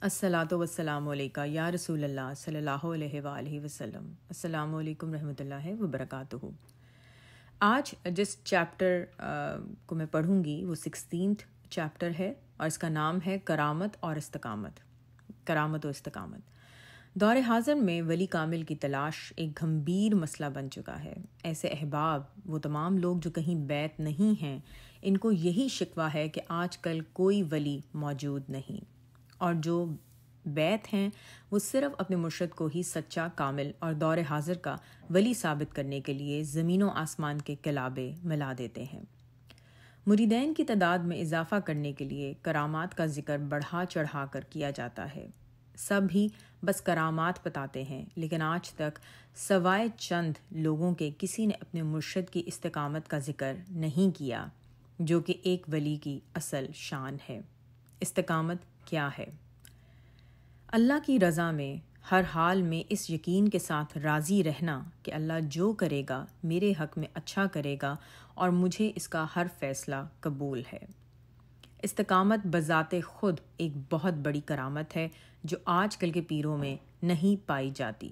الصلاۃ والسلام علیکہ یا رسول اللہ صلی اللہ علیہ وآلہ وسلم۔ السلام علیکم رحمۃ اللہ وبرکاتہ۔ آج جس چیپٹر کو میں پڑھوں گی وہ 16th چیپٹر ہے اور اس کا نام ہے کرامت اور استقامت۔ کرامت و استقامت دور حاضر میں ولی کامل کی تلاش ایک گھمبیر مسئلہ بن چکا ہے۔ ایسے احباب، وہ تمام لوگ جو کہیں بیت نہیں ہیں، ان کو یہی شکوہ ہے کہ آج کل کوئی ولی موجود نہیں، اور جو بیت ہیں وہ صرف اپنے مرشد کو ہی سچا، کامل اور دور حاضر کا ولی ثابت کرنے کے لیے زمین و آسمان کے کلابے ملا دیتے ہیں۔ مریدین کی تعداد میں اضافہ کرنے کے لیے کرامات کا ذکر بڑھا چڑھا کر کیا جاتا ہے۔ سب ہی بس کرامات بتاتے ہیں، لیکن آج تک سوائے چند لوگوں کے کسی نے اپنے مرشد کی استقامت کا ذکر نہیں کیا، جو کہ ایک ولی کی اصل شان ہے۔ استقامت کیا ہے؟ اللہ کی رضا میں ہر حال میں اس یقین کے ساتھ راضی رہنا کہ اللہ جو کرے گا میرے حق میں اچھا کرے گا اور مجھے اس کا ہر فیصلہ قبول ہے۔ استقامت بذات خود ایک بہت بڑی کرامت ہے جو آج کل کے پیروں میں نہیں پائی جاتی۔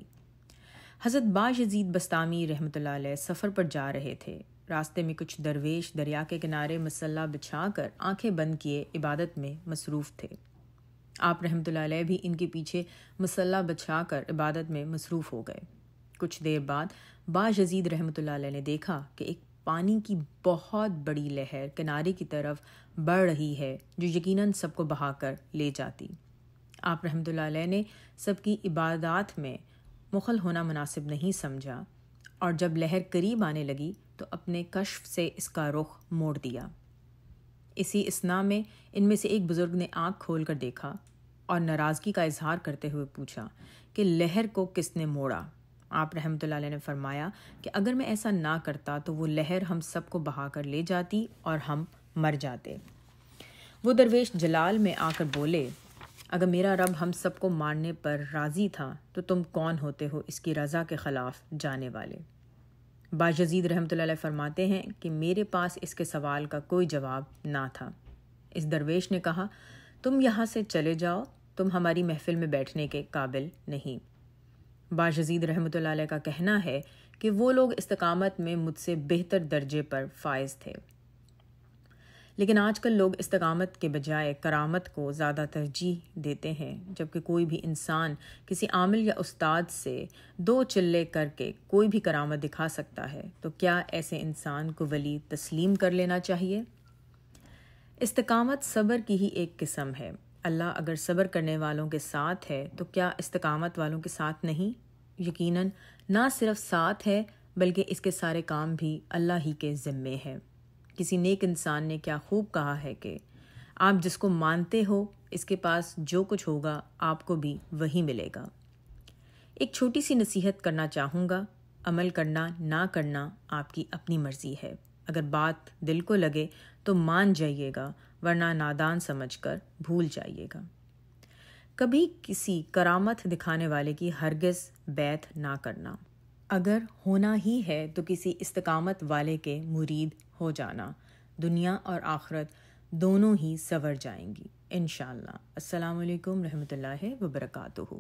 حضرت بایزید بستامی رحمۃ اللہ علیہ سفر پر جا رہے تھے۔ راستے میں کچھ درویش دریا کے کنارے مصلی بچھا کر آنکھیں بند کیے عبادت میں مصروف تھے۔ آپ رحمۃ اللہ علیہ بھی ان کے پیچھے مصلی بچھا کر عبادت میں مصروف ہو گئے۔ کچھ دیر بعد بایزید رحمۃ اللہ علیہ نے دیکھا کہ ایک پانی کی بہت بڑی لہر کنارے کی طرف بڑھ رہی ہے جو یقیناً سب کو بہا کر لے جاتی۔ آپ رحمۃ اللہ علیہ نے سب کی عبادات میں مخل ہونا مناسب نہیں سمجھا، اور جب لہر قریب آنے لگی تو اپنے کشف سے اس کا رخ موڑ دیا۔ اسی اثنا میں ان میں سے ایک بزرگ نے آنکھ کھول کر دیکھا اور ناراضگی کا اظہار کرتے ہوئے پوچھا کہ لہر کو کس نے موڑا؟ آپ رحمۃ اللہ علیہ نے فرمایا کہ اگر میں ایسا نہ کرتا تو وہ لہر ہم سب کو بہا کر لے جاتی اور ہم مر جاتے۔ وہ درویش جلال میں آ کر بولے، اگر میرا رب ہم سب کو مارنے پر راضی تھا تو تم کون ہوتے ہو اس کی رضا کے خلاف جانے والے؟ بایزید رحمۃ اللہ علیہ فرماتے ہیں کہ میرے پاس اس کے سوال کا کوئی جواب نہ تھا۔ اس درویش نے کہا، تم یہاں سے چلے جاؤ، تم ہماری محفل میں بیٹھنے کے قابل نہیں۔ بایزید رحمۃ اللہ علیہ کا کہنا ہے کہ وہ لوگ استقامت میں مجھ سے بہتر درجے پر فائز تھے، لیکن آج کل لوگ استقامت کے بجائے کرامت کو زیادہ ترجیح دیتے ہیں۔ جبکہ کوئی بھی انسان کسی عامل یا استاد سے دو چلے کر کے کوئی بھی کرامت دکھا سکتا ہے، تو کیا ایسے انسان کو ولی تسلیم کر لینا چاہیے؟ استقامت صبر کی ہی ایک قسم ہے۔ اللہ اگر صبر کرنے والوں کے ساتھ ہے تو کیا استقامت والوں کے ساتھ نہیں؟ یقیناً نہ صرف ساتھ ہے بلکہ اس کے سارے کام بھی اللہ ہی کے ذمے ہے۔ کسی نیک انسان نے کیا خوب کہا ہے کہ آپ جس کو مانتے ہو اس کے پاس جو کچھ ہوگا آپ کو بھی وہی ملے گا۔ ایک چھوٹی سی نصیحت کرنا چاہوں گا، عمل کرنا نہ کرنا آپ کی اپنی مرضی ہے۔ اگر بات دل کو لگے تو مان جائیے گا، ورنہ نادان سمجھ کر بھول جائیے گا۔ کبھی کسی کرامت دکھانے والے کی ہرگز بیعت نہ کرنا۔ اگر ہونا ہی ہے تو کسی استقامت والے کے مرید ہو جانا، دنیا اور آخرت دونوں ہی سنور جائیں گی انشاءاللہ۔ السلام علیکم رحمۃ اللہ وبرکاتہ۔